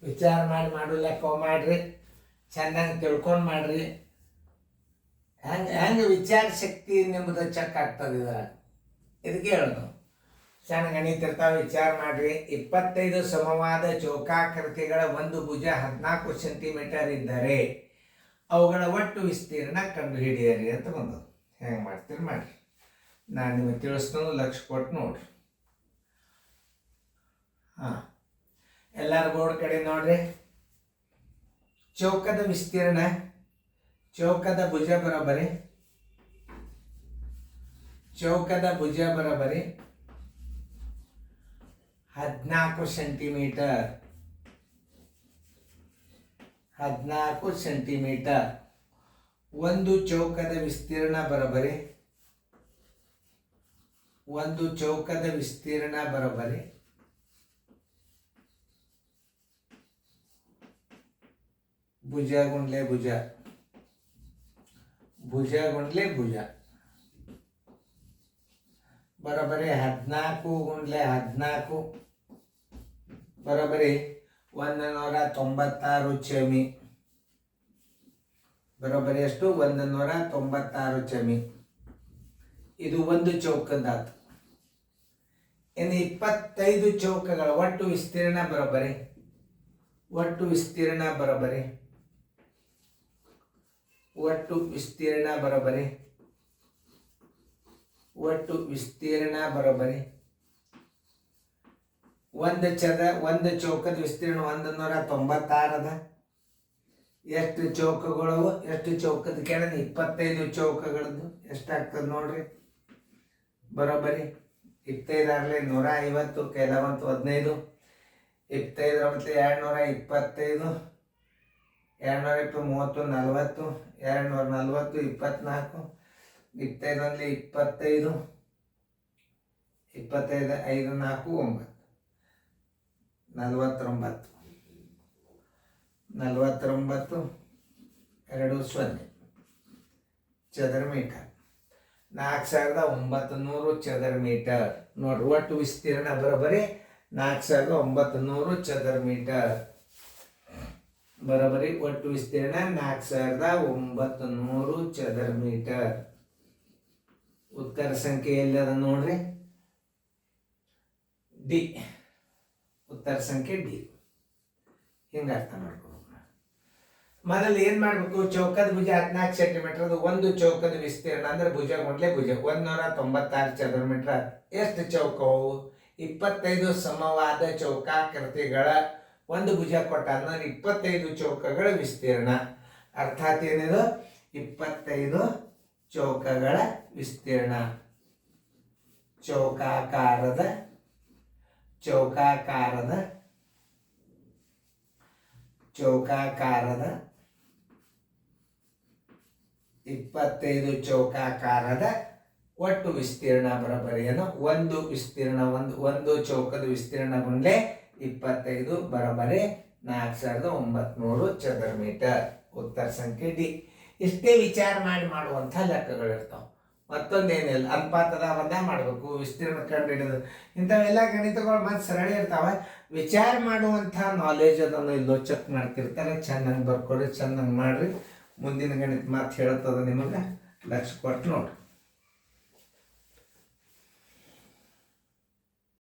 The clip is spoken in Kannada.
ವಿಚಾರ ಮಾಡಿ ಲೆಕ್ಕ ಮಾಡಿರಿ, ಚೆನ್ನಾಗಿ ತಿಳ್ಕೊಂಡು ಮಾಡಿರಿ. ಹೆಂಗೆ ವಿಚಾರ ಶಕ್ತಿ ನಿಮ್ಮದು ಚೆಕ್ ಆಗ್ತದೆ ಇದಕ್ಕೆ ಹೇಳೋದು. ಚೆನ್ನಾಗಿ ಗಣಿತಿರ್ತಾವೆ, ವಿಚಾರ ಮಾಡಿರಿ. 25 ಸಮವಾದ ಚೌಕಾಕೃತಿಗಳ ಒಂದು ಭುಜ 14 ಸೆಂಟಿಮೀಟರ್ ಇದ್ದರೆ ಅವುಗಳ ಒಟ್ಟು ವಿಸ್ತೀರ್ಣ ಕಂಡುಹಿಡಿಯಿರಿ ಅಂತ ಬಂದು. ಹೆಂಗೆ ಮಾಡ್ತೀರಿ ಮಾಡಿರಿ, ನಾನು ನಿಮಗೆ ತಿಳಿಸ್ಕೊಂಡು ಲಕ್ಷ ಕೊಟ್ಟು ನೋಡ್ರಿ. ಹಾಂ, ಎಲ್ಲರ ಬೋರ್ಡ್ ಕಡೆ ನೋಡ್ರಿ. ಚೌಕದ ವಿಸ್ತೀರ್ಣ, ಚೌಕದ ಭುಜ ಬರೋಬ್ಬರಿ, ಚೌಕದ ಭುಜ ಬರೋಬ್ಬರಿ 14 ಸೆಂಟಿಮೀಟರ್. 14 ಸೆಂಟಿಮೀಟರ್. ಒಂದು ಚೌಕದ ವಿಸ್ತೀರ್ಣ ಬರೋಬ್ಬರಿ, ಒಂದು ಚೌಕದ ವಿಸ್ತೀರ್ಣ ಬರೋಬ್ಬರಿ ಭುಜ ಗುಂಡ್ಲೆ ಭುಜ, ಭುಜ ಗುಂಡ್ಲೆ ಭುಜ ಬರೋಬ್ಬರಿ 14 ಗುಂಡ್ಲೆ 14 ಬರೋಬ್ಬರಿ 196 ಚಮಿ. ಬರೋಬ್ಬರಿ ಎಷ್ಟು? 196 ಚಮಿ. ಇದು ಒಂದು ಚೌಕದಾತು. ಇನ್ನು 25 ಚೌಕಗಳ ಒಟ್ಟು ವಿಸ್ತೀರ್ಣ ಬರೋಬ್ಬರಿ, ಒಟ್ಟು ವಿಸ್ತೀರ್ಣ ಬರೋಬ್ಬರಿ, ಒಟ್ಟು ವಿಸ್ತೀರ್ಣ ಬರೋಬ್ಬರಿ, ಒಟ್ಟು ವಿಸ್ತೀರ್ಣ ಬರೋಬ್ಬರಿ ಒಂದು ಚೌಕದ ವಿಸ್ತೀರ್ಣ 196 ಅದ. ಎಷ್ಟು ಚೌಕಗಳವು? ಎಷ್ಟು ಚೌಕದ ಕೆಳಗೆ 25 ಚೌಕಗಳದ್ದು ಎಷ್ಟಾಗ್ತದೆ ನೋಡ್ರಿ. ಬರೋಬ್ಬರಿ 25 ಆಗಲಿ 150, ಕೆಲವಂತು 15, 25 ಮತ್ತು 225, 220, 30, 40, 240, 24, 25 ಅಲ್ಲಿ 25, 25, 5, 4, 9, 49, 49, 20 ಚದರ ಮೀಟರ್. 4900 ಚದರ ಮೀಟರ್ ನೋಡ್ರಿ. ಒಟ್ಟು ವಿಸ್ತೀರ್ಣ ಬರೋಬ್ಬರಿ 4900 ಚದರ ಮೀಟರ್ ಬರೋಬ್ಬರಿ. ಒಟ್ಟು ವಿಸ್ತೀರ್ಣ 4900 ಚದರ ಮೀಟರ್. ಉತ್ತರ ಸಂಖ್ಯೆ ಎಲ್ಲದ ನೋಡ್ರಿ, ಡಿ. ಉತ್ತರ ಸಂಖ್ಯೆ ಡಿ. ಹಿಂಗೆ ಅರ್ಥ ಮಾಡ್ಕೋಬೇಕು. ಮೊದಲು ಏನು ಮಾಡಬೇಕು? ಚೌಕದ ಭುಜ 14 ಸೆಂಟಿಮೀಟರ್, ಅದು ಒಂದು ಚೌಕದ ವಿಸ್ತೀರ್ಣ ಅಂದ್ರೆ ಭುಜ ಗುಂಡ್ಲೆ ಭುಜ 196 ಚದರ ಮೀಟರ್. ಎಷ್ಟು ಚೌಕವು? 25 ಸಮವಾದ ಚೌಕಾಕೃತಿಗಳ ಒಂದು ಭುಜ ಕೊಟ್ಟ ಅಂದ್ರೆ 25 ಚೌಕಗಳ ವಿಸ್ತೀರ್ಣ. ಅರ್ಥಾತ್ ಏನಿದು? 25 ಚೌಕಗಳ ವಿಸ್ತೀರ್ಣ. ಚೌಕಾಕಾರದ ಚೌಕಾಕಾರದ ಚೌಕಾಕಾರದ 25 ಚೌಕಾಕಾರದ ಒಟ್ಟು ವಿಸ್ತೀರ್ಣ ಬರೋಬ್ಬರಿ ಏನು? ಒಂದು ವಿಸ್ತೀರ್ಣ, ಒಂದು ಚೌಕದ ವಿಸ್ತೀರ್ಣ ಗುಂಡ್ಲೆ 25 ಬರೋಬ್ಬರಿ 4900 ಚದರ ಮೀಟರ್. ಉತ್ತರ ಸಂಖ್ಯೆ ಡಿ. ಇಷ್ಟೇ ವಿಚಾರ ಮಾಡುವಂಥ ಲೆಕ್ಕಗಳಿರ್ತಾವೆ. ಮತ್ತೊಂದೇನಿಲ್ಲ, ಅನುಪಾತದ ಬಂದ ಮಾಡಬೇಕು, ವಿಸ್ತೀರ್ಣ ಕಂಡು ಹಿಡಿದು ಇಂಥವೆಲ್ಲ ಗಣಿತಗಳು ಮತ್ತೆ ಸರಳ ಇರ್ತಾವೆ. ವಿಚಾರ ಮಾಡುವಂಥ ನಾಲೆಜ್ ಅದನ್ನು ಇಲ್ಲೋ ಚೆಕ್ ಮಾಡ್ತಿರ್ತಾರೆ. ಚೆನ್ನಾಗಿ ಬರ್ಕೊಡ್ರಿ, ಚೆನ್ನಾಗಿ ಮಾಡಿರಿ. ಮುಂದಿನ ಗಣಿತ ಮಾತು ಹೇಳ್ತದ ನಿಮಗೆ. ಲಕ್ಷ ಕೊಟ್ಟು ನೋಡ್ರಿ.